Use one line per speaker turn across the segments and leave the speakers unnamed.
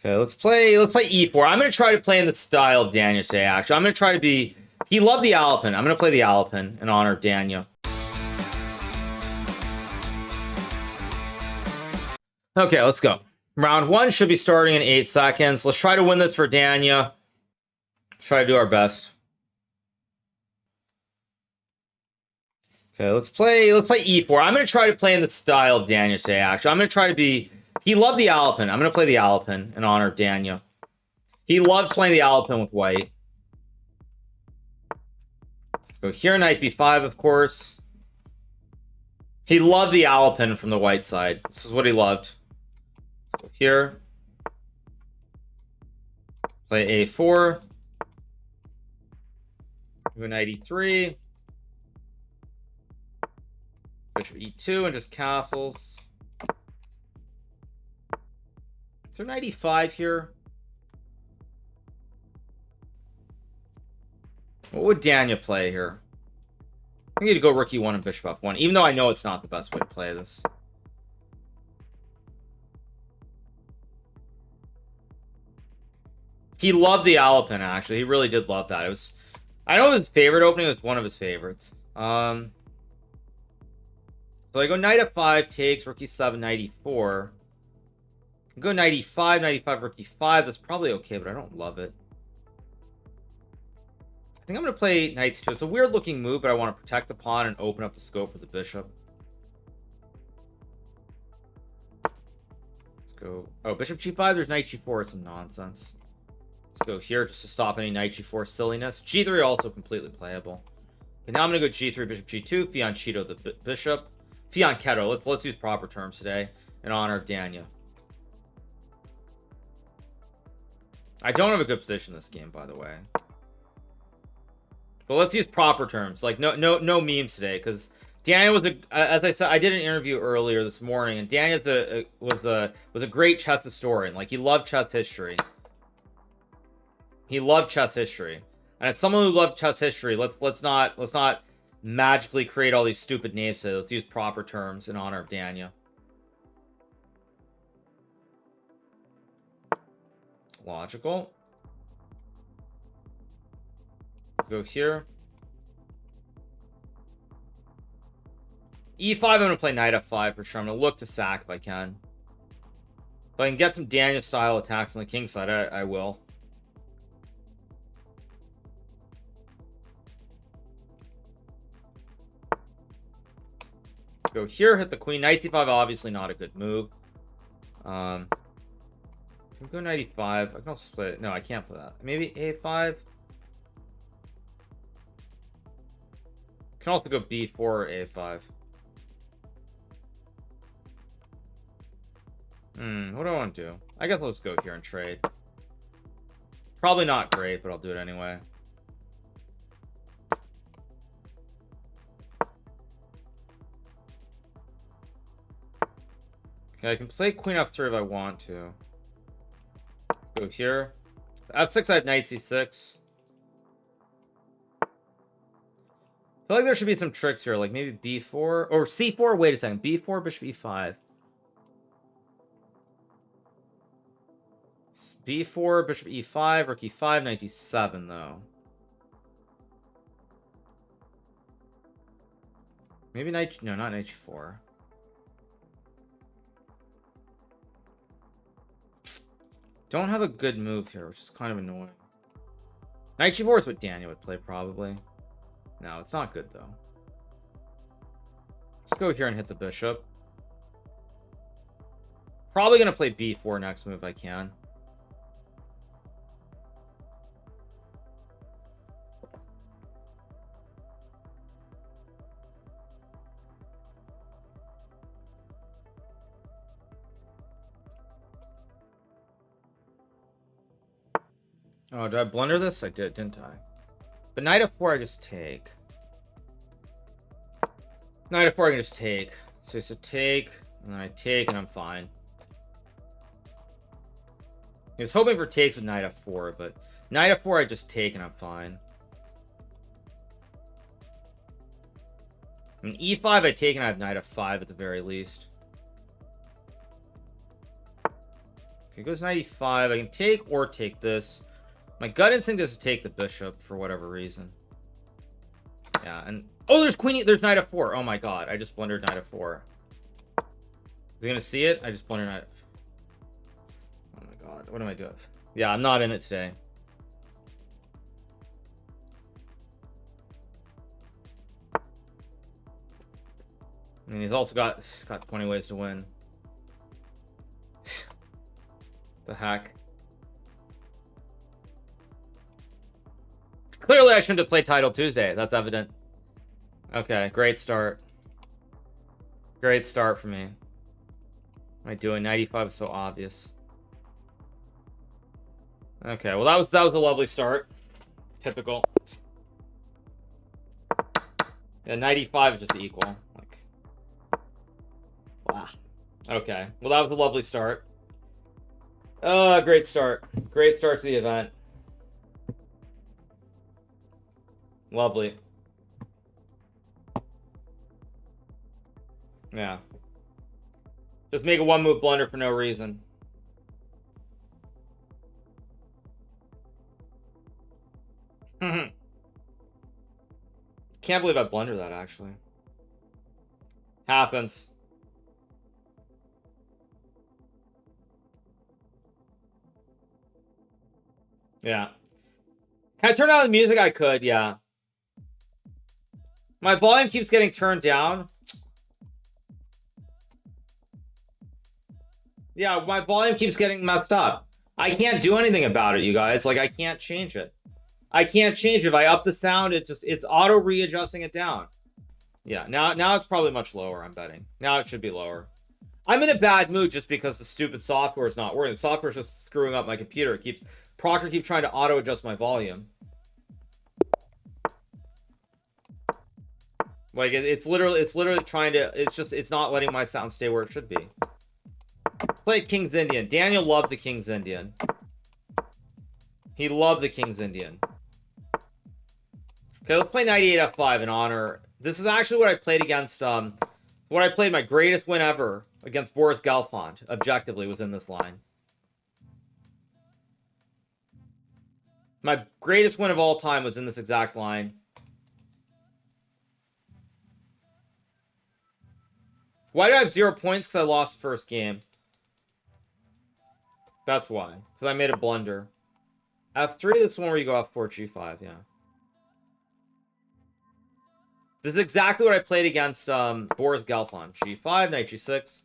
Okay, let's play e4. I'm gonna try to play in the style of Danya today, actually. I'm gonna try to be... He loved the Alpin. I'm gonna play the Alpin in honor of Danya. Okay, let's go. Round 1 should be starting in 8 seconds. Let's try to win this for Danya. Let's try to do our best. Okay, let's play e4. I'm gonna try to play in the style of Danya today, actually. I'm gonna try to be... He loved the Alpin. I'm gonna play the Alpin in honor of Danya. He loved playing the Alpin with white. Let's go here, knight b5, of course. He loved the Alpin from the white side. This is what he loved. Let's go here. Play a4. Go knight e3. Bishop e2 and just castles. Is there knight e5 here? What would Danya play here? I need to go rook e1 and bishop f1, even though I know it's not the best way to play this. He loved the Alpin, actually. He really did love that. It was... I know his favorite opening was one of his favorites. So I go knight f5, takes, rook e7, knight e4. Go knight e5, rook e5. That's probably okay, but I don't love it. I think I'm going to play knight c2. It's a weird looking move, but I want to protect the pawn and open up the scope for the bishop. Let's go. Oh, bishop g5. There's knight g4. It's some nonsense. Let's go here just to stop any knight g4 silliness. G3 also completely playable. Okay, now I'm going to go g3, bishop g2, fianchetto the bishop. Fianchetto. Let's use proper terms today in honor of Danya. I don't have a good position in this game, by the way. But let's use proper terms. Like no memes today, because Danya was as I said, I did an interview earlier this morning, and Danya was a great chess historian. Like, he loved chess history. He loved chess history. And as someone who loved chess history, let's not magically create all these stupid names today. Let's use proper terms in honor of Danya. Logical. Go here. e5, I'm going to play knight f5 for sure. I'm going to look to sack if I can. If I can get some Danya style attacks on the king side, I will. Go here, hit the queen. Knight c5, obviously not a good move. Can go knight e5. I can also split it. No, I can't play that. Maybe a5. Can also go b4 or a5. What do I want to do? I guess let's go here and trade. Probably not great, but I'll do it anyway. Okay, I can play queen f3 if I want to. Go here. f6, I have knight c6. I feel like there should be some tricks here, like maybe b4 or c4. Wait a second, b4, bishop e5. b4, bishop e5, rook e5, knight d7 though. Maybe knight, no, not knight g4. Don't have a good move here, which is kind of annoying. Knight g4 is what Daniel would play, probably. No, it's not good, though. Let's go here and hit the bishop. Probably going to play b4 next move if I can. Oh, did I blunder this? I did, didn't I? But knight f4, I just take. Knight f4, I can just take. So take, and then I take, and I'm fine. I was hoping for takes with knight f4, but knight f4, I just take, and I'm fine. And e5, I take, and I have knight f5 at the very least. Okay, goes 95. I can take or take this. My gut instinct is to take the bishop for whatever reason. Yeah, and... Oh, there's queen... There's knight f4. Oh my god, I just blundered knight f4. Is he gonna see it? I just blundered knight... Oh my god, what am I doing? Yeah, I'm not in it today. I mean, he's got 20 ways to win. The heck? Clearly, I shouldn't have played Title Tuesday. That's evident. Okay, great start. Great start for me. What am I doing? 95 is so obvious. Okay, well that was a lovely start. Typical. Yeah, 95 is just equal. Like, wow. Okay, well that was a lovely start. Great start. Great start to the event. Lovely. Yeah. Just make a one-move blunder for no reason. Can't believe I blundered that, actually. Happens. Yeah. Can I turn down the music? I could, yeah. My volume keeps getting turned down. Yeah, my volume keeps getting messed up. I can't do anything about it, you guys. Like, I can't change it. I can't change it. If I up the sound, it's auto readjusting it down. Yeah, now it's probably much lower, I'm betting. Now it should be lower. I'm in a bad mood just because the stupid software is not working. The software is just screwing up my computer. Proctor keeps trying to auto adjust my volume. Like it's literally trying to, it's not letting my sound stay where it should be. Play King's Indian. Daniel loved the King's Indian. He loved the King's Indian. Okay, let's play knight e8 f5 in honor. This is actually what I played against, what I played my greatest win ever against Boris Gelfand, objectively, was in this line. My greatest win of all time was in this exact line. Why do I have 0 points? Because I lost the first game. That's why. Because I made a blunder. F3, this is one where you go F4, G5, yeah. This is exactly what I played against Boris Gelfand. G5, knight G6.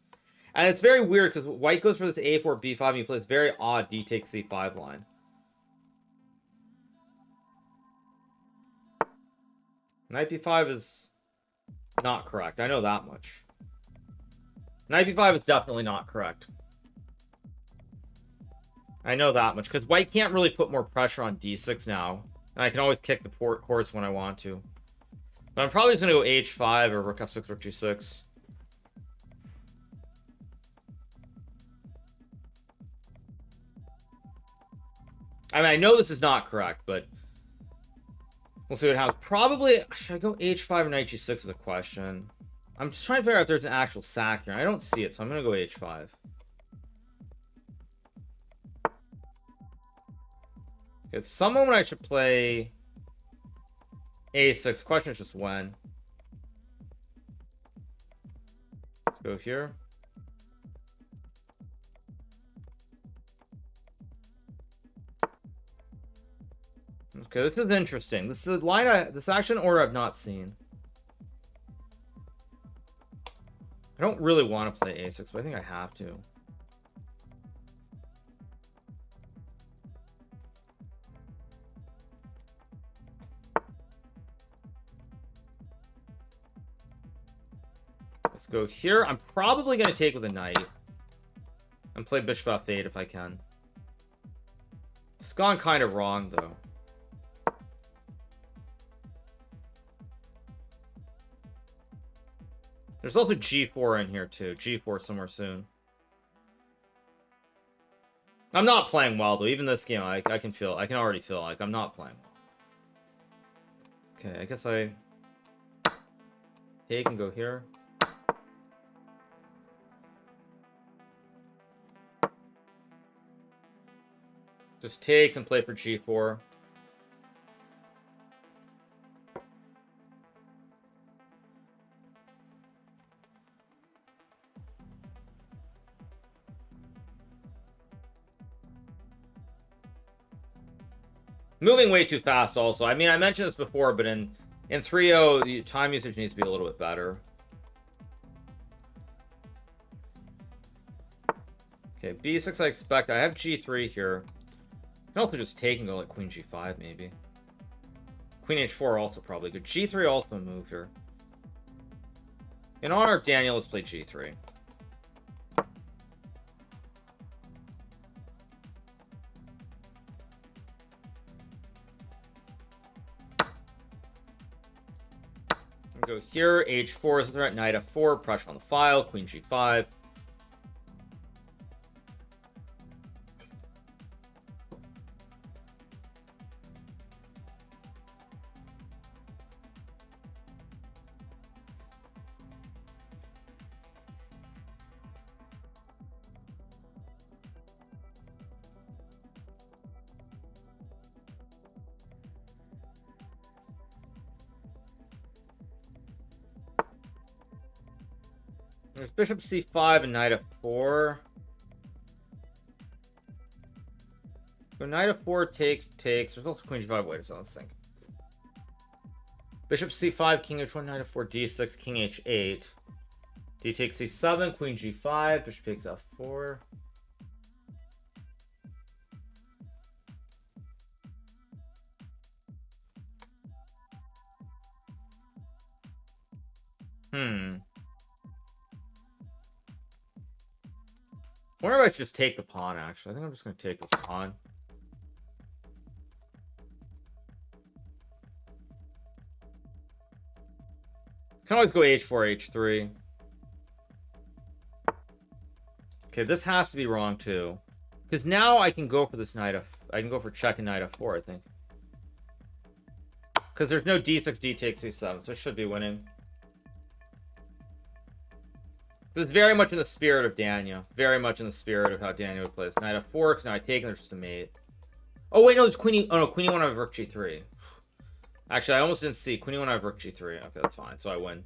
And it's very weird because white goes for this A4, B5, and he plays very odd D takes C5 line. Knight B5 is not correct. I know that much. Knight B5 is definitely not correct. I know that much, because white can't really put more pressure on D6 now. And I can always kick the horse when I want to. But I'm probably just going to go H5 or Rook F6, Rook G6. I mean, I know this is not correct, but we'll see what happens. Probably, should I go H5 or Knight G6 is a question. I'm just trying to figure out if there's an actual sack here. I don't see it, so I'm going to go H5. At some moment I should play A6. The question is just when. Let's go here. Okay, this is interesting. This is a line this action order I've not seen. I don't really want to play A6, but I think I have to. Let's go here. I'm probably going to take with a knight. And play bishop f8 if I can. It's gone kind of wrong, though. There's also g4 in here, too. g4 somewhere soon. I'm not playing well, though. Even this game, I can already feel like I'm not playing well. Okay, I guess I take and go here. Just takes and play for g4. Moving way too fast also. I mean, I mentioned this before, but in 3-0, the time usage needs to be a little bit better. Okay, b6 I expect. I have g3 here. I can also just take and go like queen g5 maybe. Queen h4 also probably good. g3 also a move here. In honor of Daniel, let's play g3. Go here, h4 is the threat, knight f4, pressure on the file, queen g5. There's bishop c5 and knight f4. So knight f4 takes. There's also queen g5. Wait a second, let's think. Bishop c5, king h1, knight f4, d6, king h8. D takes c7, queen g5, bishop takes f4. I wonder if I should just take the pawn, actually. I think I'm just going to take this pawn. Can always go h4, h3. Okay, this has to be wrong, too. Because now I can go for this knight of... I can go for check and knight f4, I think. Because there's no d6, d takes c7, so I should be winning. This is very much in the spirit of Danya. Very much in the spirit of how Danya would play this. Knight f4, because now I take and there's just a mate. Oh, wait, no, it's queen e... Oh, no, queen e1, I have rook g3. Actually, I almost didn't see. Queen e1, I have rook g3. Okay, that's fine. So I win.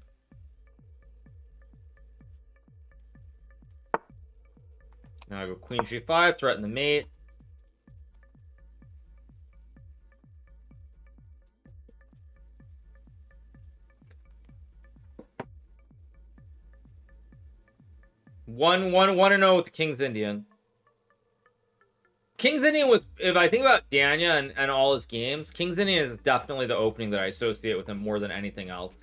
Now I go queen g5, threaten the mate. One and 0 with the King's Indian. King's Indian was, if I think about Danya and all his games, King's Indian is definitely the opening that I associate with him more than anything else.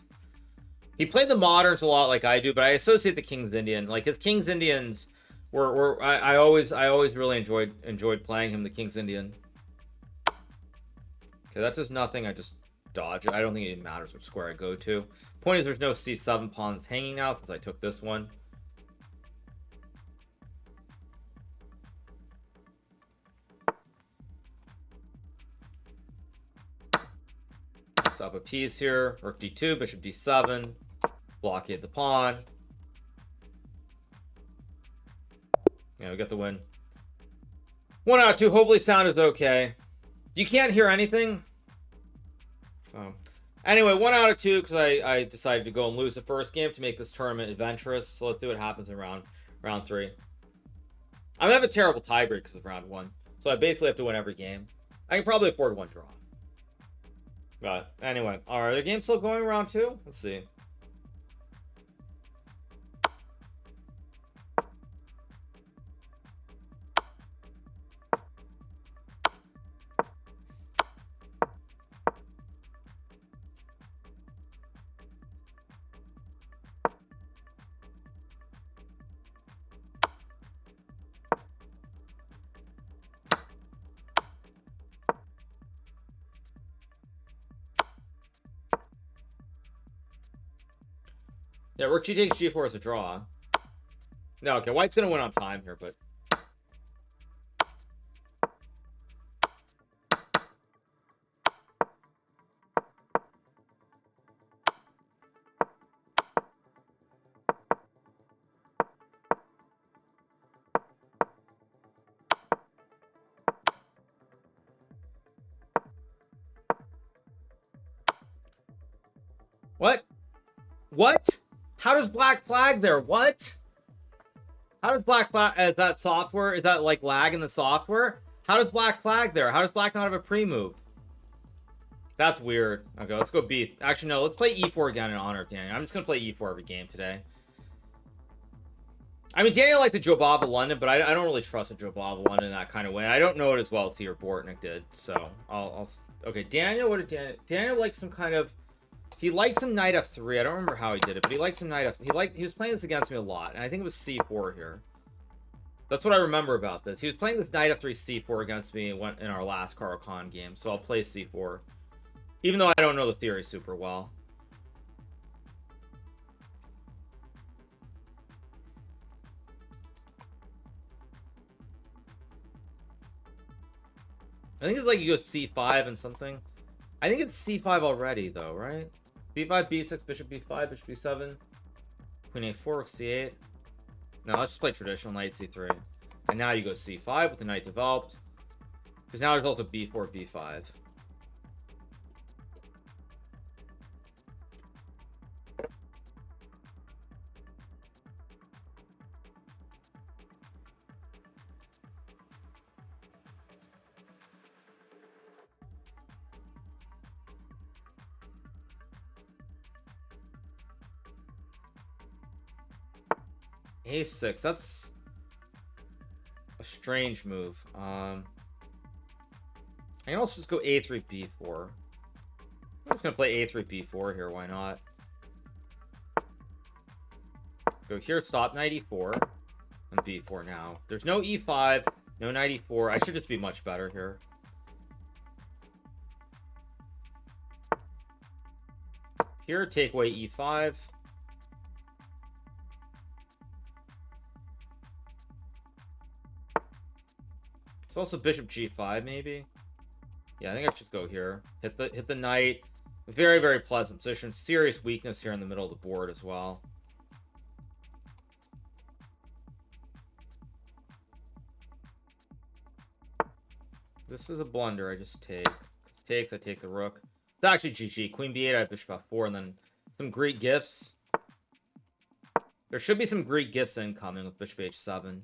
He played the moderns a lot like I do, but I associate the King's Indian. Like his King's Indians were I always really enjoyed playing him, the King's Indian. Okay, that does nothing. I just dodge it. I don't think it even matters which square I go to. Point is, there's no c7 pawn that's hanging now because I took this one. Up a piece here. Rook d2, bishop d7. Blockade the pawn. Yeah, we got the win. 1 out of 2. Hopefully sound is okay. You can't hear anything? Oh. Anyway, 1 out of 2 because I decided to go and lose the first game to make this tournament adventurous. So let's see what happens in round 3. I'm gonna have a terrible tiebreak because of round 1. So I basically have to win every game. I can probably afford 1 draw. But anyway, are the games still going round 2? Let's see. Yeah, rook g takes g4 is a draw. No, okay, white's gonna win on time here, but What? How does black flag there? What? How does black flag... Is that software? Is that, like, lag in the software? How does black flag there? How does black not have a pre-move? That's weird. Okay, let's go B. Actually, no. Let's play E4 again in honor of Daniel. I'm just going to play E4 every game today. I mean, Daniel liked the Jobava London, but I don't really trust a Jobava London in that kind of way. I don't know it as well as Theo Bortnick did, so I'll... Okay, Daniel, what did Daniel... Daniel liked some kind of... He liked some knight f3. I don't remember how he did it, but he liked some knight f... He was playing this against me a lot, and I think it was c4 here. That's what I remember about this. He was playing this knight f3 c4 against me in our last Caro-Kann game, so I'll play c4. Even though I don't know the theory super well. I think it's like you go c5 and something. I think it's c5 already, though, right? c5, b6, bishop b5, bishop b7. Queen a4, c8. No, let's just play traditional knight c3. And now you go c5 with the knight developed. Because now there's also b4, b5. a6, that's a strange move. I can also just go a3, b4. I'm just gonna play a3, b4 here, why not? Go here, stop knight e4, and b4 now. There's no e5, no knight e4. I should just be much better here. Here, take away e5. It's also bishop g5, maybe. Yeah, I think I should go here. Hit the knight. Very, very pleasant position. Serious weakness here in the middle of the board as well. This is a blunder. I just take. Takes. I take the rook. It's actually GG. Queen b8. I have bishop f4, and then some Greek gifts. There should be some Greek gifts incoming with bishop h7.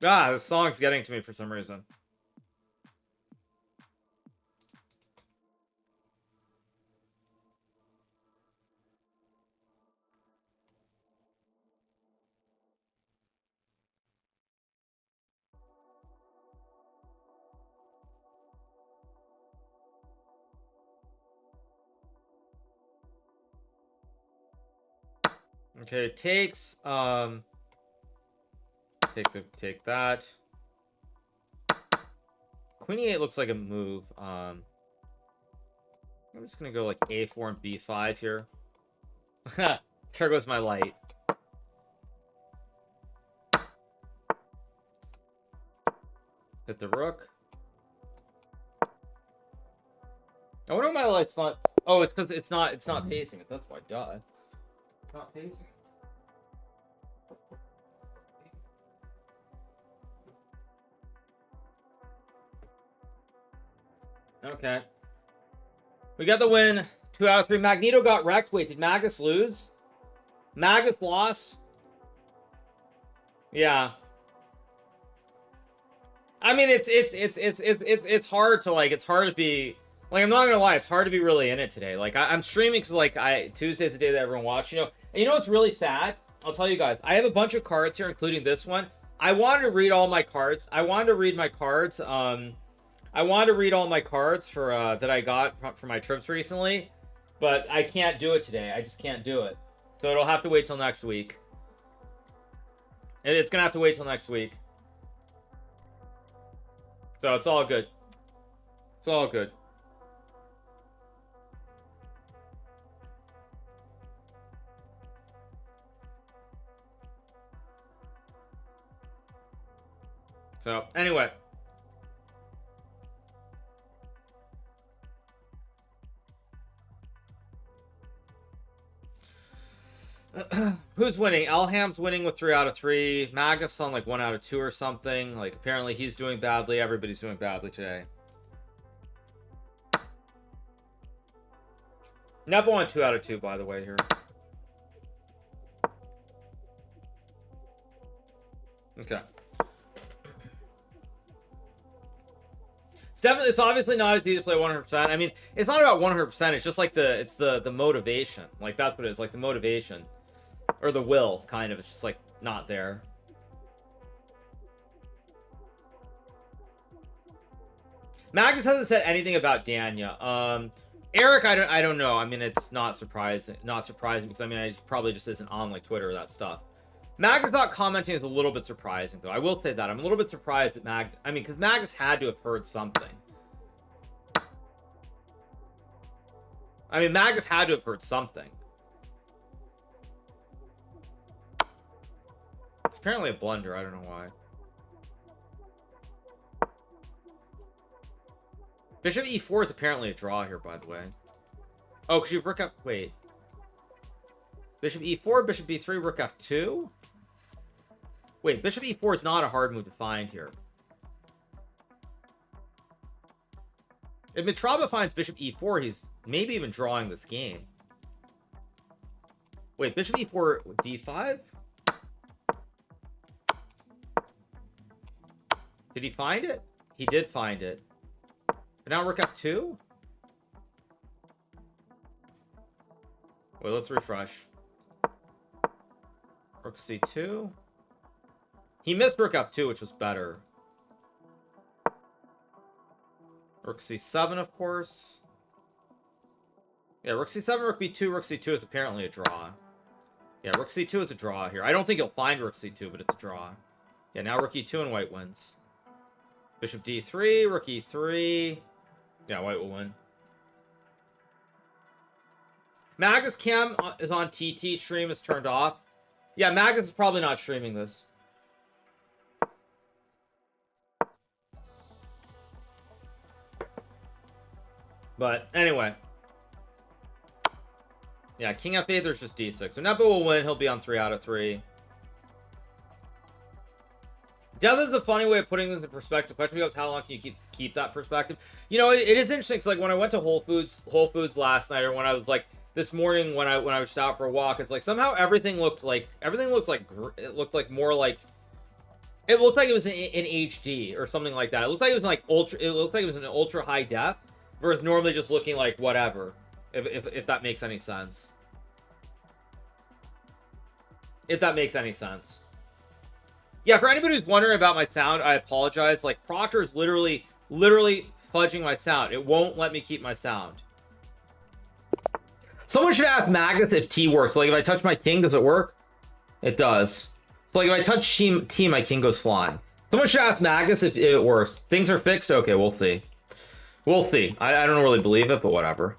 Ah, this song's getting to me for some reason. Okay, it takes take that. Queen e8 looks like a move. I'm just gonna go like a4 and b5 here. There goes my light. Hit the rook. I wonder why my light's not. Oh, it's because it's not facing it. That's why. Duh. It's not facing it. Okay. We got the win. 2 out of 3. Magneto got wrecked. Wait, did Magnus lose? Magnus lost? Yeah. I mean, it's hard to like. It's hard to be like. I'm not gonna lie. It's hard to be really in it today. Like I'm streaming because like Tuesday's the day that everyone watched. You know what's really sad? I'll tell you guys. I have a bunch of cards here, including this one. I wanted to read all my cards. I wanted to read my cards. I wanted to read all my cards for that I got for my trips recently, but I can't do it today. I just can't do it. So it'll have to wait till next week. It's gonna have to wait till next week. So it's all good. It's all good. So anyway. Who's winning? Elham's winning with 3 out of 3. Magnus on like 1 out of 2 or something. Like apparently he's doing badly. Everybody's doing badly today. Nepo on 2 out of 2, by the way, here. Okay. It's obviously not as easy to play 100%. I mean, it's not about 100%. It's just like the motivation. Like that's what it is. Like the motivation or the will, kind of. It's just like not there. Magnus hasn't said anything about Danya. Eric, I don't know. I mean, it's not surprising. Not surprising because I mean, it probably just isn't on like Twitter or that stuff. Magnus not commenting is a little bit surprising, though. I will say that. I'm a little bit surprised that I mean, because Magnus had to have heard something. I mean, Magnus had to have heard something. It's apparently a blunder. I don't know why. Bishop e4 is apparently a draw here, by the way. Oh, because you've rook f... Wait. Bishop e4, bishop b3, rook f2? Wait, bishop e4 is not a hard move to find here. If Mitraba finds bishop e4, he's maybe even drawing this game. Wait, bishop e4, d5? Did he find it? He did find it. But now rook f2? Wait, let's refresh. Rook c2. He missed rook f2, which was better. Rook c7, of course. Yeah, rook c7, rook b2, rook c2 is apparently a draw. Yeah, rook c2 is a draw here. I don't think he'll find rook c2, but it's a draw. Yeah, now rook e2 and white wins. Bishop d3, rook e3. Yeah, white will win. Magnus Cam is on TT. Stream is turned off. Yeah, Magnus is probably not streaming this. But anyway. Yeah, king f8, there's just d6. So Nepo will win. He'll be on 3 out of 3. Death is a funny way of putting things in perspective. Question becomes, how long can you keep that perspective? You know, it is interesting. Cause like when I went to Whole Foods last night, or when I was like this morning when I was just out for a walk, it's like somehow everything looked like it looked like it looked like it was in HD or something like that. It looked like it was like ultra. It looked like it was in ultra high def, versus normally just looking like whatever. If that makes any sense. If that makes any sense. Yeah, for anybody who's wondering about my sound, I apologize. Like, Proctor is literally fudging my sound. It won't let me keep my sound. Someone should ask Magnus if T works. Like, if I touch my king, does it work? It does. So, like, if I touch T, my king goes flying. Someone should ask Magnus if it works. Things are fixed? Okay, we'll see. We'll see. I don't really believe it, but whatever.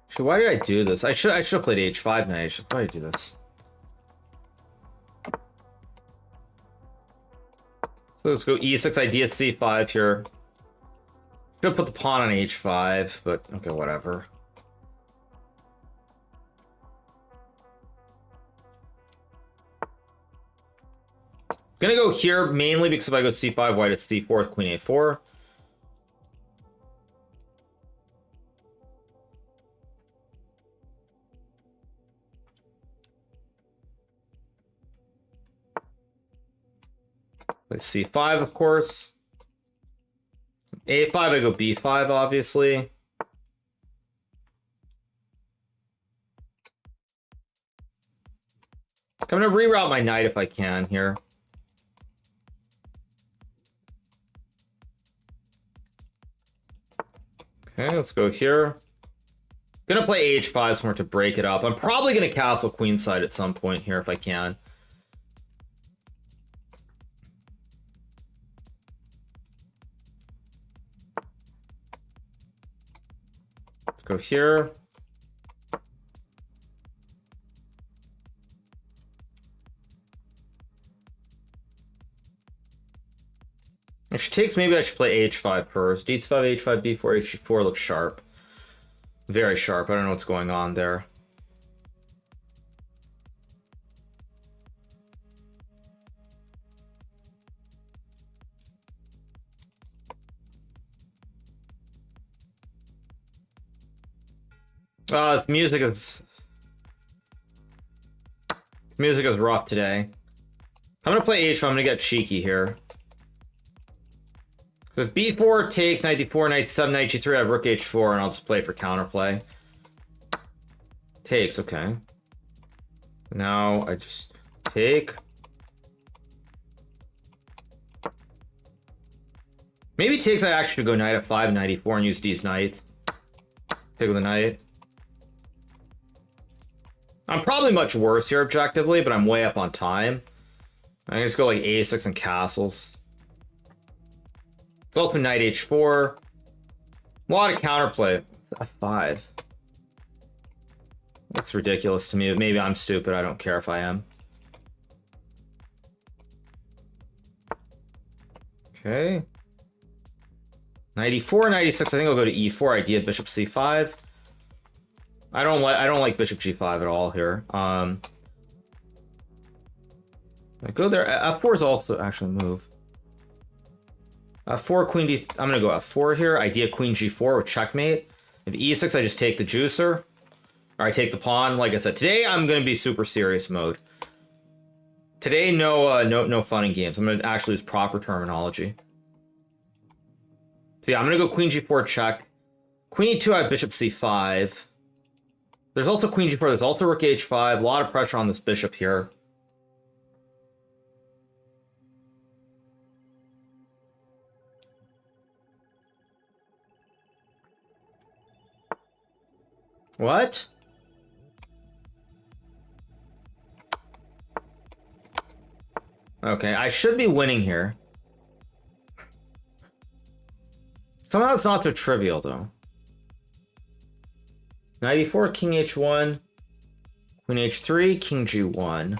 So why did I do this? I should have played h5, man. I should probably do this. So let's go e6, idea c5 here. Should have put the pawn on h5, but okay, whatever. Gonna go here mainly because if I go c5, white it's c4 with queen a4. Play c5, of course. a5, I go b5, obviously. I'm gonna reroute my knight if I can here. Okay, let's go here. Gonna play h5 somewhere to break it up. I'm probably gonna castle queenside at some point here if I can. Go here. If she takes, maybe I should play h5 first. d5, h5, b4, h4 looks sharp. Very sharp. I don't know what's going on there. This music is rough today. I'm gonna play h5. I'm gonna get cheeky here. So if b4 takes, knight d4, knight 7, knight g3, I have rook h4, and I'll just play for counterplay. Takes, okay. Now I just take. Maybe takes, I actually go knight f5, knight e4, and use these knights. Take with a knight. I'm probably much worse here objectively, but I'm way up on time. I can just go like a6 and castles. It's also knight h4. A lot of counterplay. f5. That's ridiculous to me. Maybe I'm stupid. I don't care if I am. Okay. Knight e4, knight e6. I think I'll go to e4. Idea bishop c5. I don't like bishop g5 at all here. I go there. f4 is also actually a move. f4, queen d. I'm gonna go f4 here. Idea queen g4 with checkmate. If e6, I just take the juicer, or I take the pawn. Like I said, today I'm gonna be super serious mode. Today, no fun and games. I'm gonna actually use proper terminology. So yeah, I'm gonna go queen g4 check. Queen e2, I have bishop c5. There's also queen g4. There's also rook h5. A lot of pressure on this bishop here. What? Okay, I should be winning here. Somehow it's not so trivial, though. Knight e4, king h1, queen h3, king g1.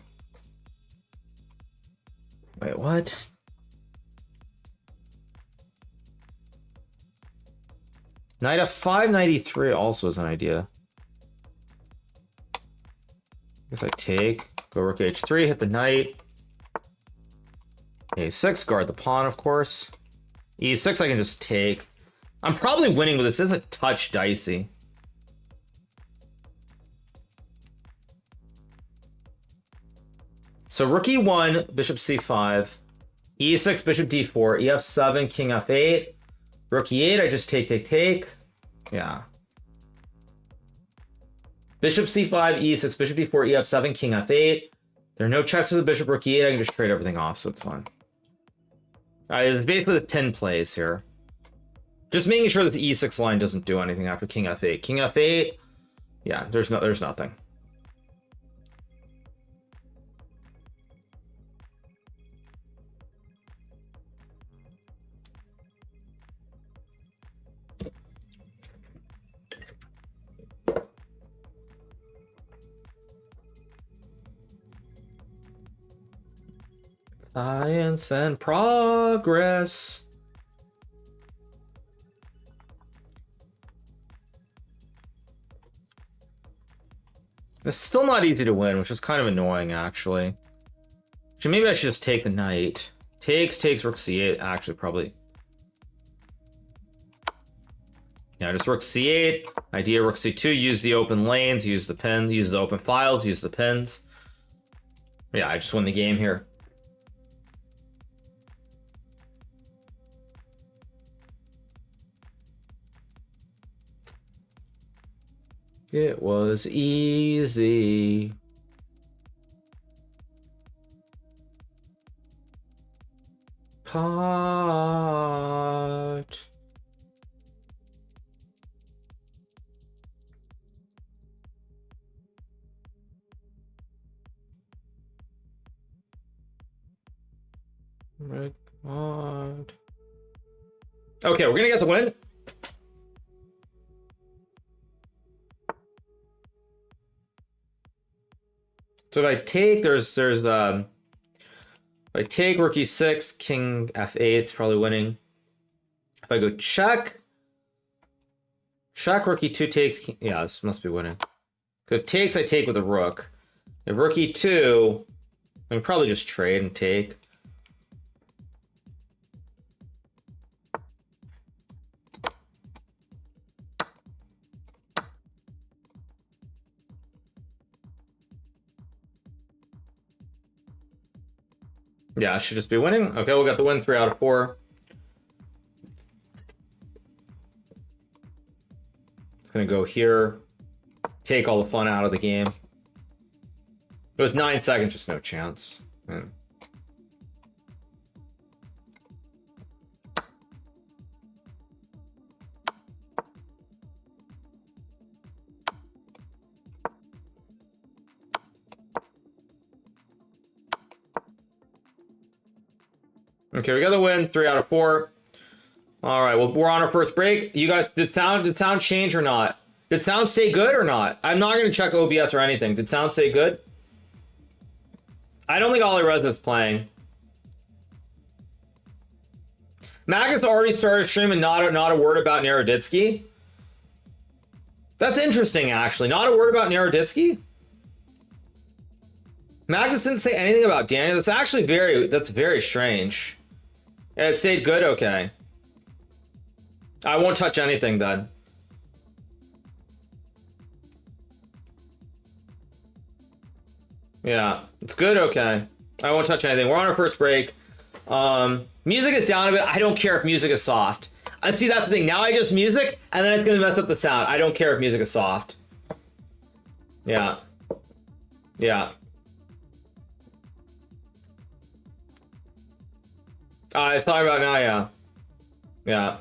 Wait, what? Knight f5, knight e3 also is an idea. I guess I take, go rook h3, hit the knight. a6, guard the pawn, of course. e6, I can just take. I'm probably winning, but this is a touch dicey. So rook e1, bishop c5, e6, bishop d4, ef7, king f8, rook e8, I just take. Yeah. Bishop c5, e6, bishop d4, ef7, king f8. There are no checks with the bishop, rook e8, I can just trade everything off, so it's fine. It's basically the pin plays here. Just making sure that the e6 line doesn't do anything after king f8. King f8, yeah, there's nothing. Science and progress. It's still not easy to win, which is kind of annoying, actually. So maybe I should just take the knight. Takes, rook c8, actually, probably. Yeah, just rook c8. Idea rook c2, use the open lanes, use the pin, use the open files, use the pins. Yeah, I just win the game here. It was easy. Pot. My God. Okay, we're gonna get the win. So if I take, there's I take rook e6, king f8, it's probably winning. If I go check, rook e2 takes, yeah, this must be winning. If takes, I take with a rook. If rook e2, I can probably just trade and take. Yeah, I should just be winning. Okay, we'll get the win, 3 out of 4. It's gonna go here, take all the fun out of the game. With 9 seconds, just no chance. Okay, we got the win, 3 out of 4. All right, well, we're on our first break. You guys, did sound change or not? Did sound stay good or not? I'm not going to check OBS or anything. Did sound stay good? I don't think Ollie Reza is playing. Magus already started streaming. Not a word about Naroditsky. That's interesting, actually. Not a word about Naroditsky. Magus didn't say anything about Daniel. That's actually very strange. Yeah, it stayed good. Okay. I won't touch anything then. Yeah, it's good. Okay. I won't touch anything. We're on our first break. Music is down a bit. I don't care if music is soft. I see, that's the thing. Now I just music, and then it's gonna mess up the sound. I don't care if music is soft. Yeah. Yeah. It's talking about now, yeah. Yeah.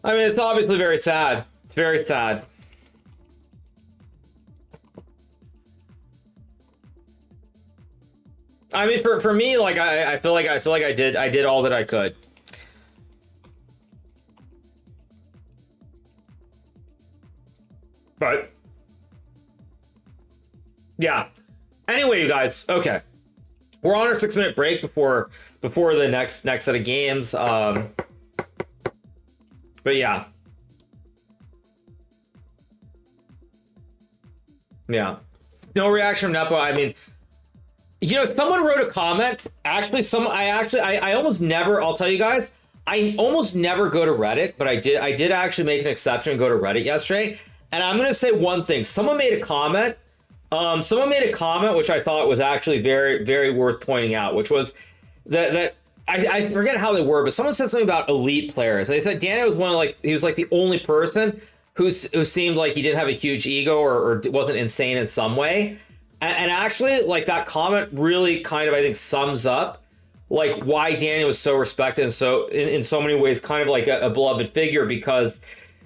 I mean, it's obviously very sad. It's very sad. I mean, for me, like I feel like I did all that I could. But yeah. Anyway, you guys, okay. We're on our 6-minute break before the next set of games. But yeah. Yeah. No reaction from Nepo. I mean, you know, someone wrote a comment. Actually, I almost never, I'll tell you guys, I almost never go to Reddit, but I did actually make an exception and go to Reddit yesterday. And I'm going to say one thing. Someone made a comment. Someone made a comment which I thought was actually very, very worth pointing out, which was that I forget how they were, but someone said something about elite players. They said Daniel was he was like the only person who seemed like he didn't have a huge ego or wasn't insane in some way. And actually, like, that comment really kind of, I think, sums up like why Daniel was so respected and so in so many ways kind of like a beloved figure, because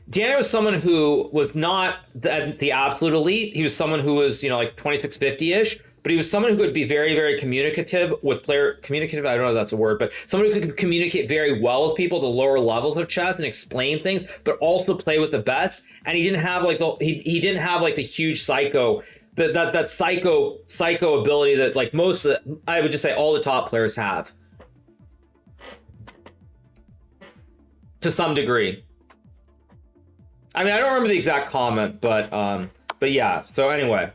Daniel was someone who was not the absolute elite. He was someone who was, you know, like 2650-ish, but he was someone who could be very, very communicative with communicative, I don't know if that's a word, but someone who could communicate very well with people at the lower levels of chess and explain things, but also play with the best. And he didn't have like he didn't have like the huge psycho, that psycho ability that like most of I would just say all the top players have to some degree. I mean, I don't remember the exact comment, but yeah. So anyway,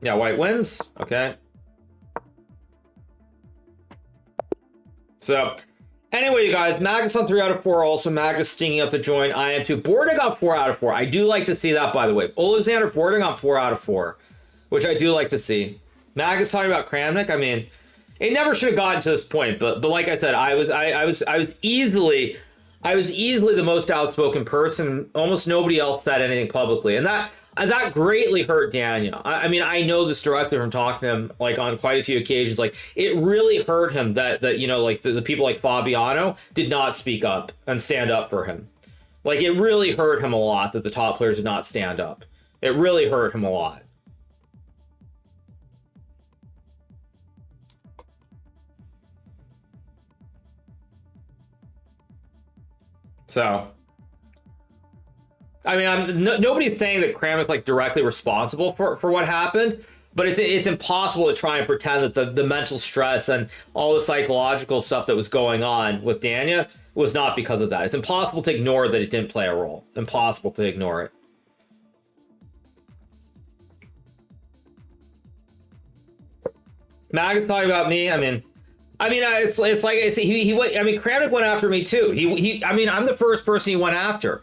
yeah, white wins. Okay. So anyway, you guys, Magnus on 3 out of 4. Also, Magnus stinging up the joint. I am too. Borden got 4 out of 4. I do like to see that, by the way. Alexander Borden got 4 out of 4, which I do like to see. Magnus talking about Kramnik. I mean, it never should have gotten to this point, but like I said, I was easily the most outspoken person. Almost nobody else said anything publicly, and that greatly hurt Daniel. I mean, I know this directly from talking to him like on quite a few occasions. Like, it really hurt him that you know, like the people like Fabiano did not speak up and stand up for him. Like, it really hurt him a lot that the top players did not stand up. It really hurt him a lot. So I mean, nobody's saying that Cram is like directly responsible for what happened, but it's impossible to try and pretend that the mental stress and all the psychological stuff that was going on with Danya was not because of that. It's impossible to ignore that it didn't play a role. Impossible to ignore it. Mag is talking about me. I mean, it's like I mean, Kramnik went after me too. I mean, I'm the first person he went after.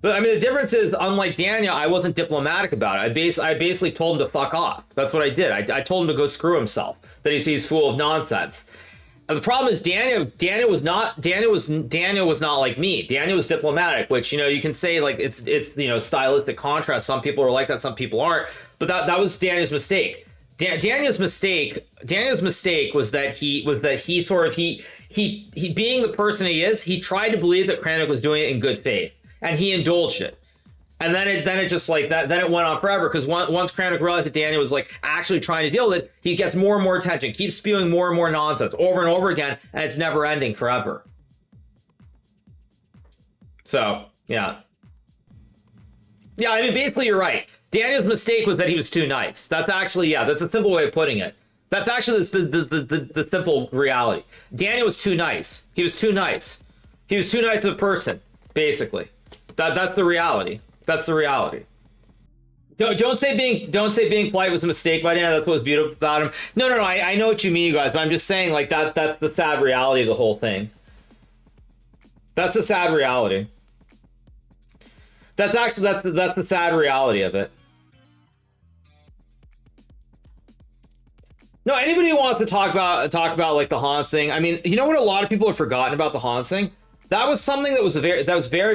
But I mean, the difference is, unlike Daniel, I wasn't diplomatic about it. I basically told him to fuck off. That's what I did. I told him to go screw himself. That he's full of nonsense. And the problem is Daniel was not like me. Daniel was diplomatic, which, you know, you can say like it's you know, stylistic contrast. Some people are like that, some people aren't. But that was Daniel's mistake. Daniel's mistake was that he being the person he is, he tried to believe that Kramnik was doing it in good faith. And he indulged it, and then it just like that. Then it went on forever because once Kramnik realized that Daniel was like actually trying to deal with it, he gets more and more attention, keeps spewing more and more nonsense over and over again, and it's never ending forever. So yeah. I mean, basically, you're right. Daniel's mistake was that he was too nice. That's actually, yeah, that's a simple way of putting it. That's actually the simple reality. Daniel was too nice. He was too nice. He was too nice of a person, basically. That's the reality. That's the reality. Don't say being polite was a mistake by Dan. That's what was beautiful about him. No. I know what you mean, you guys, but I'm just saying like that's the sad reality of the whole thing. That's the sad reality. That's the sad reality of it. No, anybody who wants to talk about like the Hans thing. I mean, you know what? A lot of people have forgotten about the Hans thing. That was something that was very,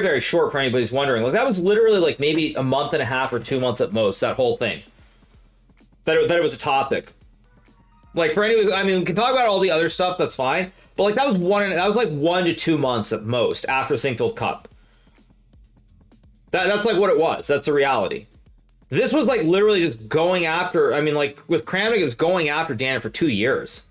very short for anybody who's wondering. Like that was literally like maybe a month and a half or 2 months at most. That whole thing. That it was a topic. Like for anybody, I mean, we can talk about all the other stuff. That's fine. But like that was like 1 to 2 months at most after Singfield Cup. That's like what it was. That's the reality. This was like literally just going after. I mean, like with Kramnik, it was going after Dan for 2 years.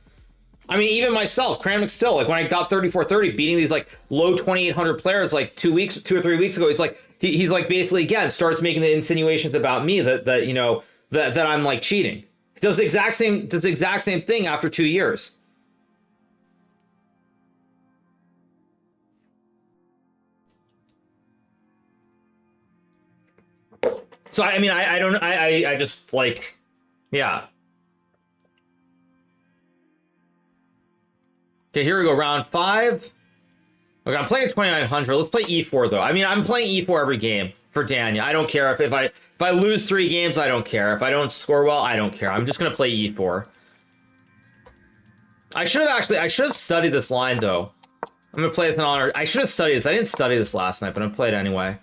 I mean, even myself, Kramnik still, like when I got 34-30, beating these like low 2,800 players like 2 or 3 weeks ago, he's like basically again starts making the insinuations about me that you know that I'm like cheating. He does the exact same thing after 2 years. So I mean, I just like, yeah. Okay, here we go, round 5. Okay, I'm playing at 2,900. Let's play E4 though. I mean, I'm playing E4 every game for Danya. I don't care if I lose 3 games, I don't care. If I don't score well, I don't care. I'm just gonna play E4. I should have studied this line though. I'm gonna play this in honor. I should have studied this. I didn't study this last night, but I'm gonna play it anyway.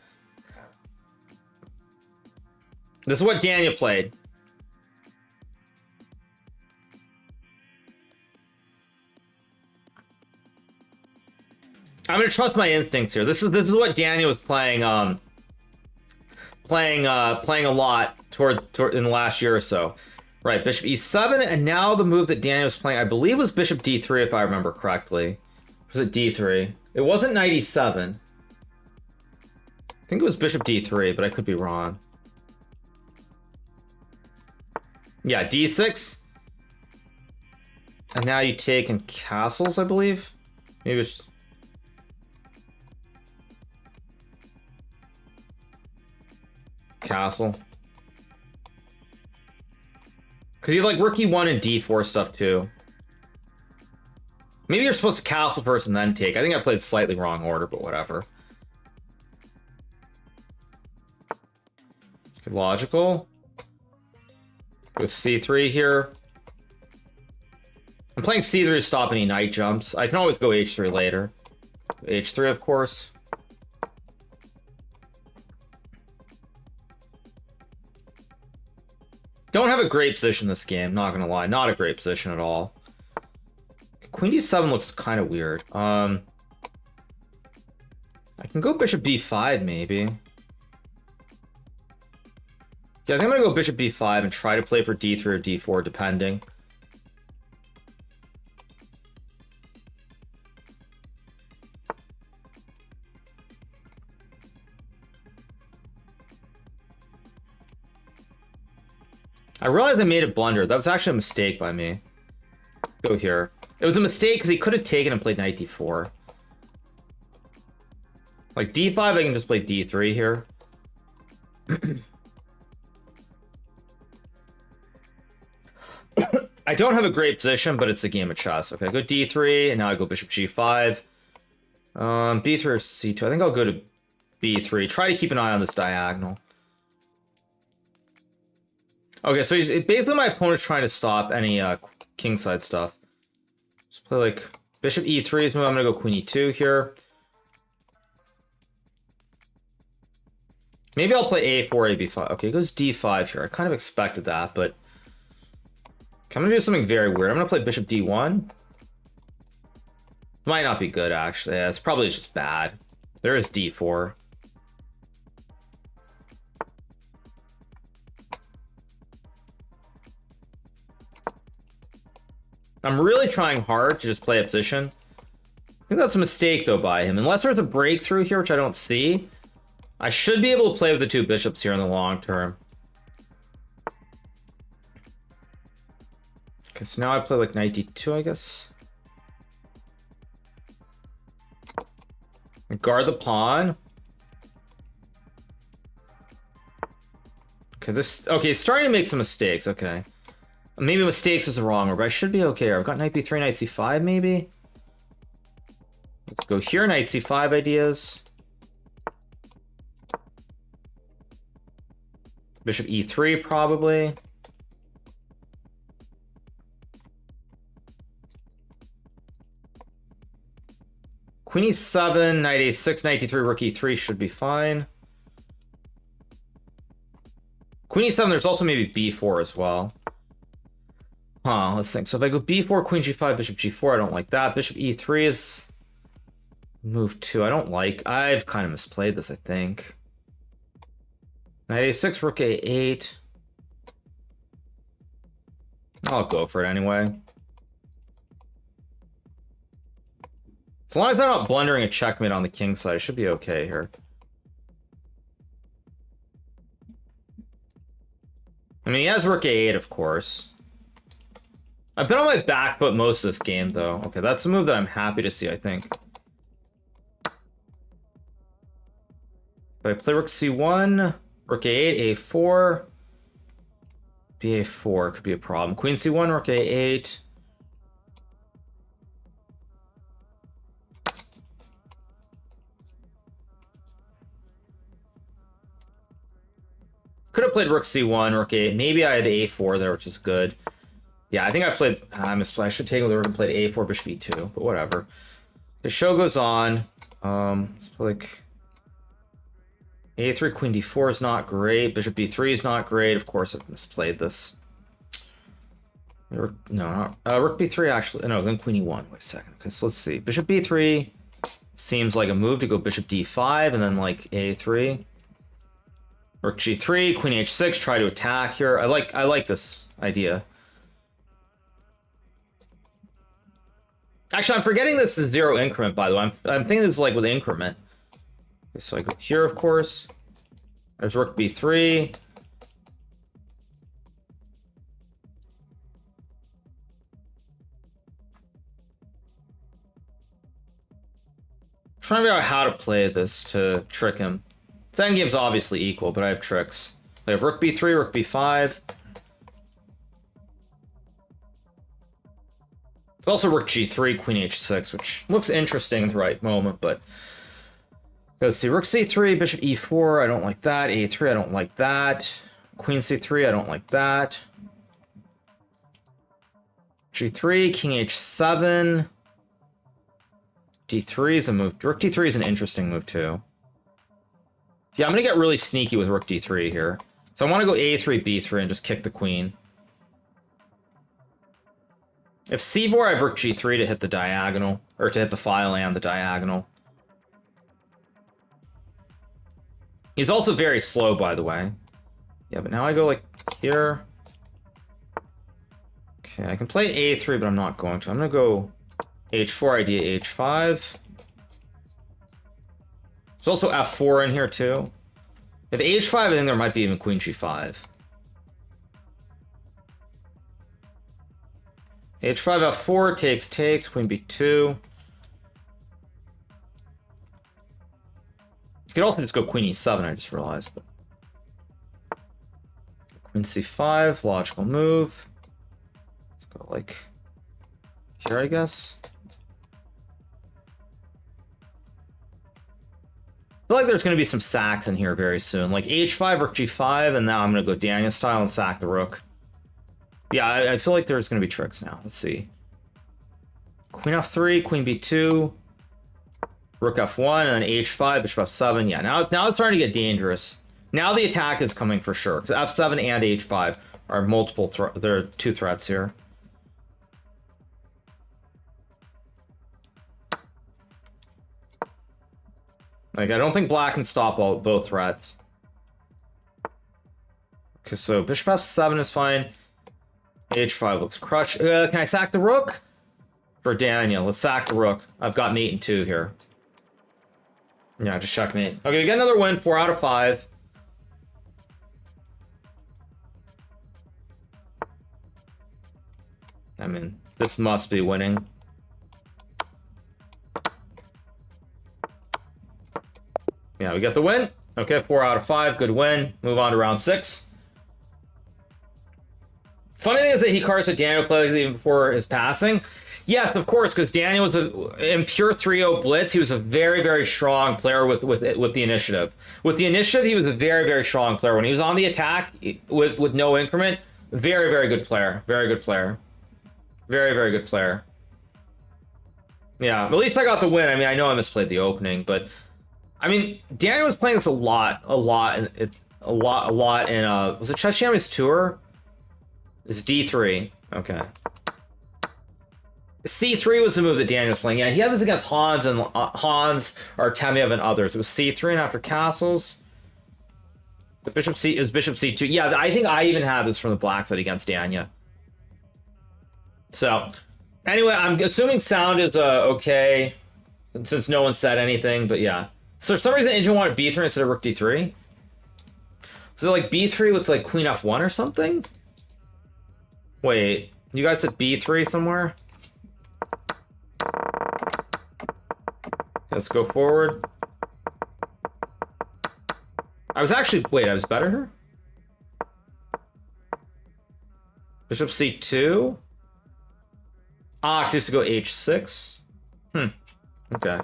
This is what Danya played. I'm gonna trust my instincts here. This is what Danya was playing playing a lot toward in the last year or so. Right, Bishop E7, and now the move that Danya was playing, I believe, was Bishop D3 if I remember correctly. Was it D3? It wasn't knight E7. I think it was Bishop D3, but I could be wrong. Yeah, D6. And now you take in castles, I believe. Maybe it's... Castle. Because you have like rook E1 and D4 stuff too. Maybe you're supposed to castle first and then take. I think I played slightly wrong order, but whatever. Okay, logical. With C3 here. I'm playing C3 to stop any knight jumps. I can always go H3 later. H3, of course. Don't have a great position this game, not gonna lie. Not a great position at all. Queen D7 looks kind of weird. I can go Bishop B5 maybe. Yeah, I think I'm gonna go Bishop B5 and try to play for D3 or D4 depending. I realized I made a blunder. That was actually a mistake by me. Go here. It was a mistake because he could have taken and played knight d4. Like d5, I can just play d3 here. I don't have a great position, but it's a game of chess. Okay, I go d3, and now I go bishop g5. b3 or c2. I think I'll go to b3. Try to keep an eye on this diagonal. Okay, so basically my opponent's trying to stop any kingside stuff. Just play like bishop e3 is move. I'm gonna go queen e2 here. Maybe I'll play a4, ab5. Okay, it goes d5 here. I kind of expected that, but I'm gonna do something very weird. I'm gonna play bishop d1. Might not be good, actually. Yeah, it's probably just bad. There is d4. I'm really trying hard to just play a position. I think that's a mistake, though, by him. Unless there's a breakthrough here, which I don't see, I should be able to play with the two bishops here in the long term. Okay, so now I play like knight d2, I guess. Guard the pawn. Okay, starting to make some mistakes. Okay. Maybe mistakes is the wrong word, but I should be okay. I've got knight b3, knight c5, maybe. Let's go here, knight c5 ideas. Bishop e3, probably. Queen e7, knight a6, knight d3, rook e3 should be fine. Queen e7, there's also maybe b4 as well. Huh, let's think. So if I go b4, queen g5, bishop g4, I don't like that. Bishop e3 is move 2. I don't like. I've kind of misplayed this, I think. Knight a6, rook a8. I'll go for it anyway. As long as I'm not blundering a checkmate on the king side, I should be okay here. I mean, he has rook a8, of course. I've been on my back foot most of this game, though. Okay, that's a move that I'm happy to see, I think. If I play rook c1, rook a8, a4, ba4 could be a problem. Queen c1, rook a8. Could have played rook c1, rook a8. Maybe I had a4 there, which is good. Yeah, I think I played. I misplayed. I should take the rook and played a4, bishop e2, but whatever. The show goes on. Let's play like a3, queen d4 is not great. Bishop b3 is not great. Of course, I've misplayed this. No, not rook b3 actually. No, then queen e1. Wait a second. Okay, so let's see. Bishop b3 seems like a move to go bishop d5 and then like a3. Rook g3, queen h6. Try to attack here. I like this idea. Actually, I'm forgetting this is 0 increment, by the way. I'm thinking this is like with increment. Okay, so I go here, of course. There's rook b3. I'm trying to figure out how to play this to trick him. This endgame's obviously equal, but I have tricks. I have rook b3, rook b5. It's also rook g3, queen h6, which looks interesting at the right moment, but let's see. Rook c3, bishop e4, I don't like that. a3, I don't like that. Queen c3, I don't like that. g3, king h7. d3 is a move. Rook d3 is an interesting move, too. Yeah, I'm going to get really sneaky with rook d3 here. So I want to go a3, b3, and just kick the queen. If c4, I have rook g3 to hit the diagonal, or to hit the file and the diagonal. He's also very slow, by the way. Yeah, but now I go like here. Okay, I can play a3, but I'm not going to. I'm going to go h4, idea h5. There's also f4 in here, too. If h5, I think there might be even queen g5. H5 F4 takes queen B2. You could also just go queen E7, I just realized. But... Queen C5, logical move. Let's go like here, I guess. I feel like there's going to be some sacks in here very soon. Like H5, Rook G5, and now I'm going to go Danya style and sack the rook. Yeah, I feel like there's going to be tricks now. Let's see. Queen F3, Queen B2, Rook F1, and then H5, Bishop F7. Yeah, now it's starting to get dangerous. Now the attack is coming for sure. Because F7 and H5 are multiple. There are two threats here. Like, I don't think black can stop both threats. Okay, so Bishop F7 is fine. H5 looks crushed. Can I sack the rook? For Daniel, let's sack the rook. I've got mate and 2 here. Yeah, just checkmate. Okay, we get another win, 4 out of 5. I mean, this must be winning. Yeah, we get the win. Okay, 4 out of 5, good win. Move on to round 6. Funny thing is that Hikaru said Daniel played even before his passing. Yes, of course, because Daniel was in pure 3-0 blitz. He was a very, very strong player with the initiative. With the initiative, he was a very, very strong player. When he was on the attack with no increment, very, very good player. Very good player. Very, very good player. Yeah, at least I got the win. I mean, I know I misplayed the opening, but I mean, Daniel was playing this a lot in was it Chess Champion's Tour? It's D3. Okay. C3 was the move that Daniel was playing. Yeah, he had this against Hans and Artemiev and others. It was C3 and after castles. The Bishop C is Bishop C2. Yeah, I think I even had this from the black side against Danya. So, anyway, I'm assuming sound is okay, since no one said anything, but yeah. So for some reason, Engine wanted B3 instead of Rook D3. Was it like B3 with like Queen F1 or something? Wait, you guys said B3 somewhere? Let's go forward. I was actually... Wait, I was better here? Bishop C2? Ah, it used to go H6. Okay.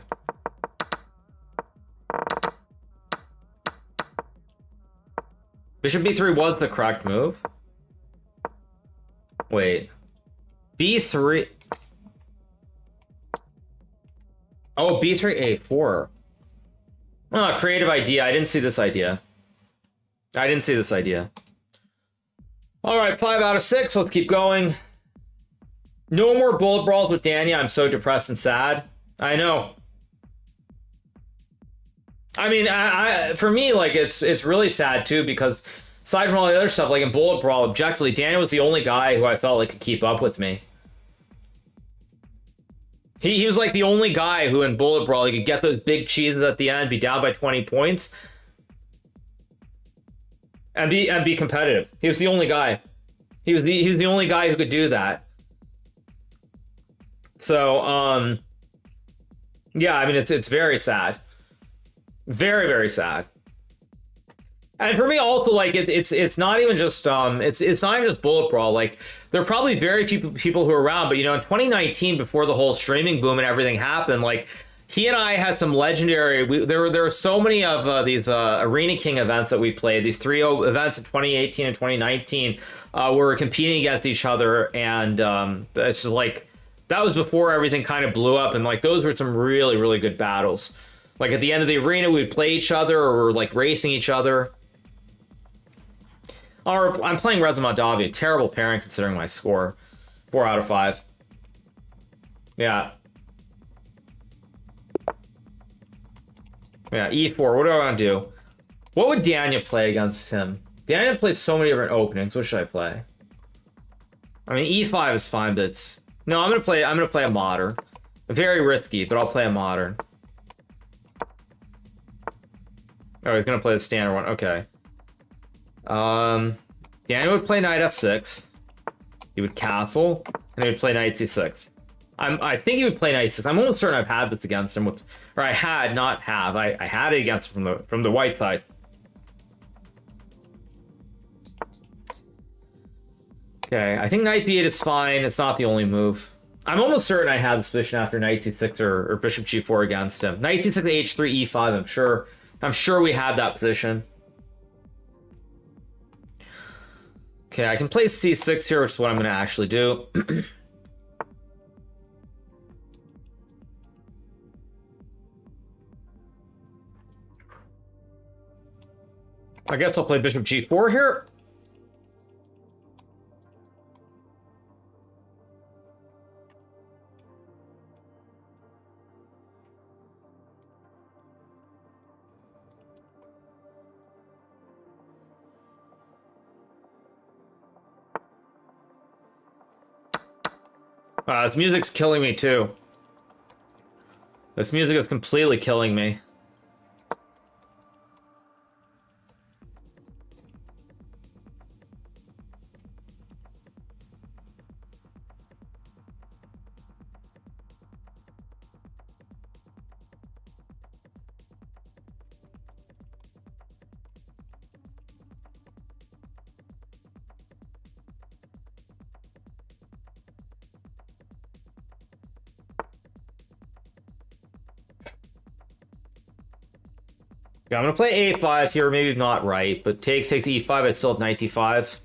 Bishop B3 was the correct move. Wait. B3... Oh, B3, A4. Oh, creative idea. I didn't see this idea. I didn't see this idea. All right, 5 out of 6. Let's keep going. No more bullet brawls with Danya. I'm so depressed and sad. I know. I mean, for me, like, it's really sad, too, because aside from all the other stuff, like in bullet brawl, objectively, Danya was the only guy who I felt like could keep up with me. He was like the only guy who in bullet brawl, he could get those big cheeses at the end, be down by 20 points, and be competitive. He was the only guy. He was the only guy who could do that. So, yeah, I mean, it's very sad. Very, very sad. And for me also, like, it's not even just it's not even just bullet brawl. Like, there are probably very few people who are around, but you know, in 2019, before the whole streaming boom and everything happened, like, he and I had some legendary. There were so many of these Arena King events that we played. These 3-0 events in 2018 and 2019, where we're competing against each other, and it's just like that was before everything kind of blew up, and like those were some really, really good battles. Like at the end of the arena, we'd play each other or like racing each other. Or I'm playing Reza Moldavi, a terrible pairing considering my score. 4 out of 5. Yeah. Yeah, E4. What do I want to do? What would Danya play against him? Danya played so many different openings. What should I play? I mean, E5 is fine, but it's... No, I'm gonna play a modern. Very risky, but I'll play a modern. Oh, he's gonna play the standard one. Okay. Daniel would play knight f6. He would castle. And he would play knight c6. I think he would play knight c6. I'm almost certain I've had this against him with, or I had, not have. I had it against him from the white side. Okay, I think knight b8 is fine. It's not the only move. I'm almost certain I had this position after knight c6 or bishop g4 against him. Knight c6, h3, e5. I'm sure we had that position. Okay, I can play c6 here, which is what I'm going to actually do. I guess I'll play bishop g4 here. This music's killing me too. This music is completely killing me. Yeah, I'm gonna play a5 here, maybe not right, but takes e5, I still have knight d5.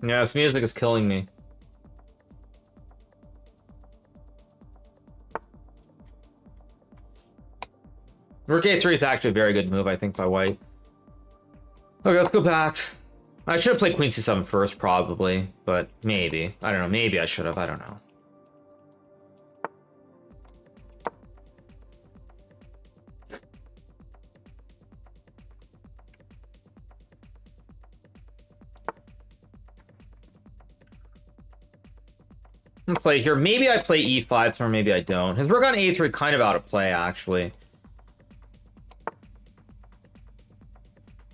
Yeah, this music is killing me. Rook a3 is actually a very good move, I think, by white. Okay, let's go back. I should have played queen c7 first, probably, but maybe. I don't know, maybe I should have, I don't know. I'm gonna play here. Maybe I play e5, or maybe I don't. His rook on a3 kind of out of play, actually.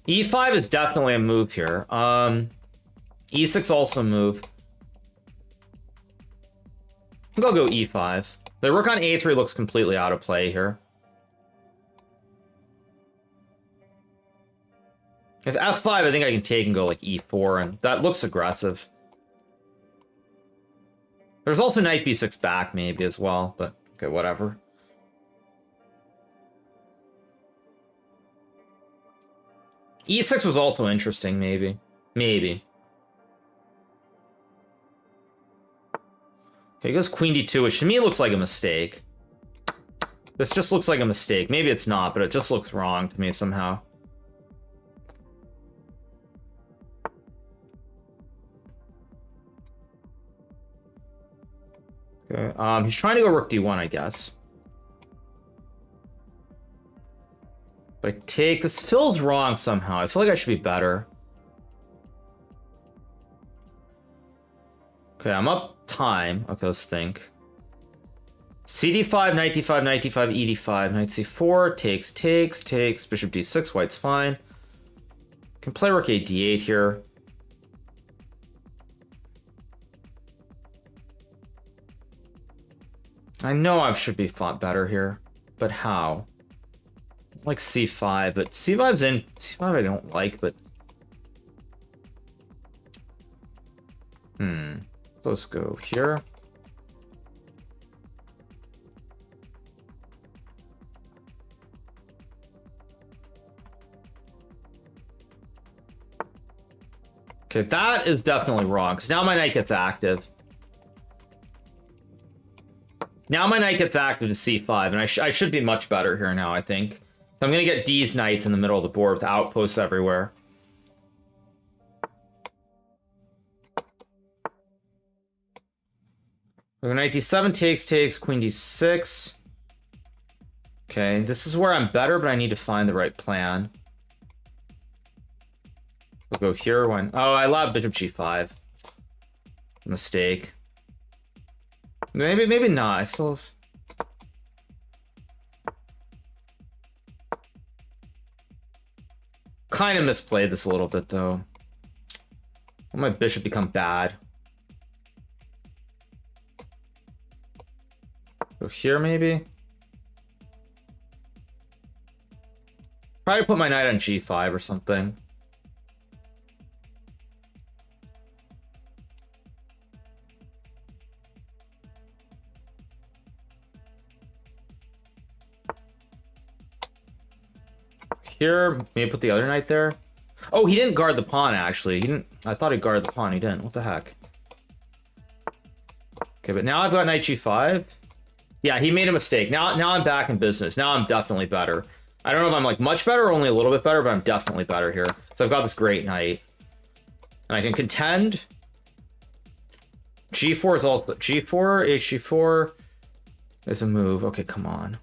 e5 is definitely a move here. E6 also a move. I think I'll go e5. The rook on a3 looks completely out of play here. If f5, I think I can take and go like e4, and that looks aggressive. There's also knight b6 back maybe as well, but okay, whatever. E6 was also interesting, maybe. Maybe. Okay, he goes queen d2, which to me looks like a mistake. This just looks like a mistake. Maybe it's not, but it just looks wrong to me somehow. Okay, he's trying to go rook d1, I guess. But I take... This feels wrong somehow. I feel like I should be better. Okay, I'm up time. Okay, let's think. cd5, knight d5, knight d5, ed5, knight c4, takes, bishop d6, white's fine. Can play rook a d8 here. I know I should be fought better here, but how? Like c5, but c5's in. c5 I don't like, but so let's go here. Okay, that is definitely wrong, because now my knight gets active. Now my knight gets active to c5, and I should be much better here now, I think. So I'm going to get these knights in the middle of the board with outposts everywhere. Knight d7 takes, queen d6. Okay, this is where I'm better, but I need to find the right plan. We'll go here when... Oh, I allowed bishop g5. Mistake. Maybe not. I still... Kind of misplayed this a little bit, though. Will my bishop become bad? Go here, maybe? Try to put my knight on g5 or something. Here, maybe put the other knight there. Oh, he didn't guard the pawn, actually. He didn't. I thought he guarded the pawn. He didn't. What the heck? Okay, but now I've got knight g5. Yeah, he made a mistake. Now I'm back in business. Now I'm definitely better. I don't know if I'm like much better or only a little bit better, but I'm definitely better here. So I've got this great knight. And I can contend. G4 is also... G4, H4 is a move. Okay, come on.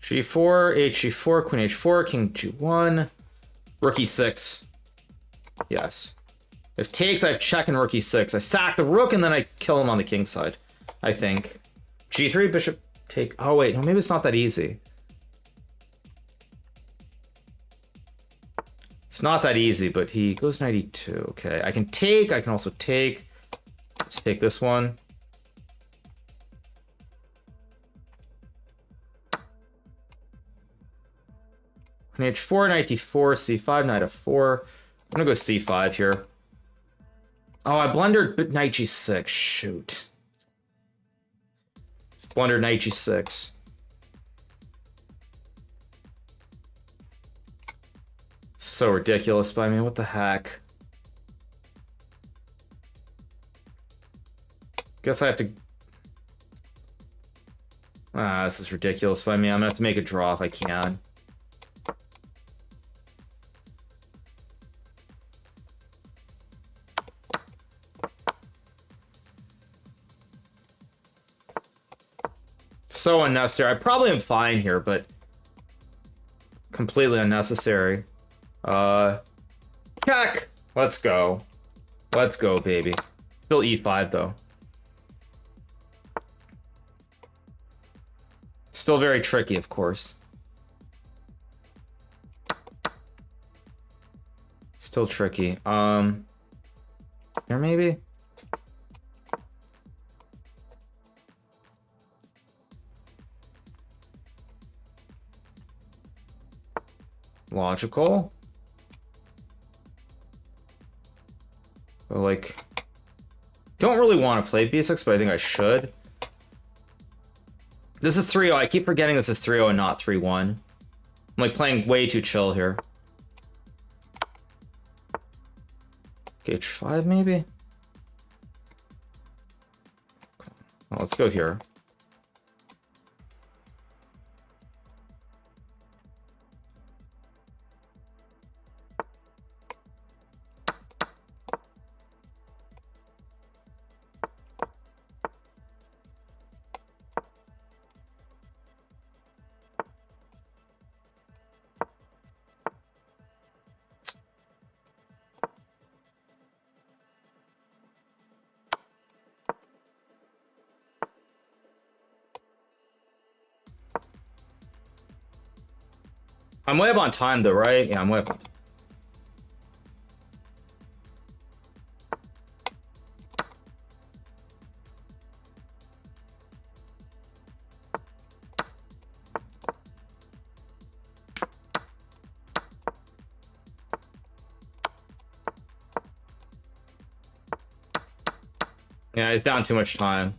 G4, H4, Queen H4, King G1, Rook E6. Yes. If takes, I have check and Rook E6. I sack the rook and then I kill him on the king side, I think. G3, bishop take. Oh, wait. No, maybe it's not that easy. It's not that easy, but he goes knight E2. Okay, I can take. I can also take. Let's take this one. Queen H4, knight D4, C5, knight F4. I'm gonna go C5 here. Oh, I blundered knight G6. Shoot. Blundered knight G6. So ridiculous by me. What the heck? Guess I have to... Ah, this is ridiculous by me. I'm gonna have to make a draw if I can. So unnecessary. I probably am fine here, but completely unnecessary. Check. Let's go. Let's go, baby. Still E5 though. Still very tricky, of course. Still tricky. Here maybe. Logical. But like, don't really want to play B6, but I think I should. This is 3-0. I keep forgetting this is 3-0 and not 3-1. I'm like playing way too chill here. H5 maybe? Well, let's go here. I'm way up on time though, right? Yeah, I'm way up on time. Yeah, he's down too much time.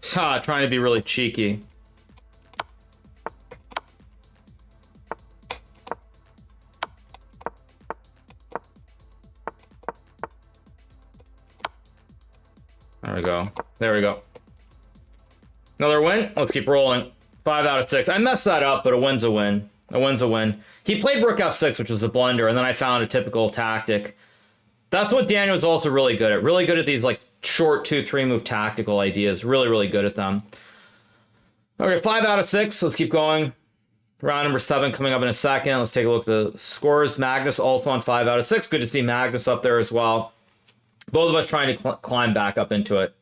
Trying to be really cheeky. There we go. There we go. Another win. Let's keep rolling. 5 out of 6. I messed that up, but a win's a win. A win's a win. He played rook f6, which was a blunder, and then I found a typical tactic. That's what Daniel was also really good at. Really good at these like short 2-3 move tactical ideas. Really, really good at them. Okay, 5 out of 6. Let's keep going. Round number 7 coming up in a second. Let's take a look at the scores. Magnus also on 5 out of 6. Good to see Magnus up there as well. Both of us trying to climb back up into it.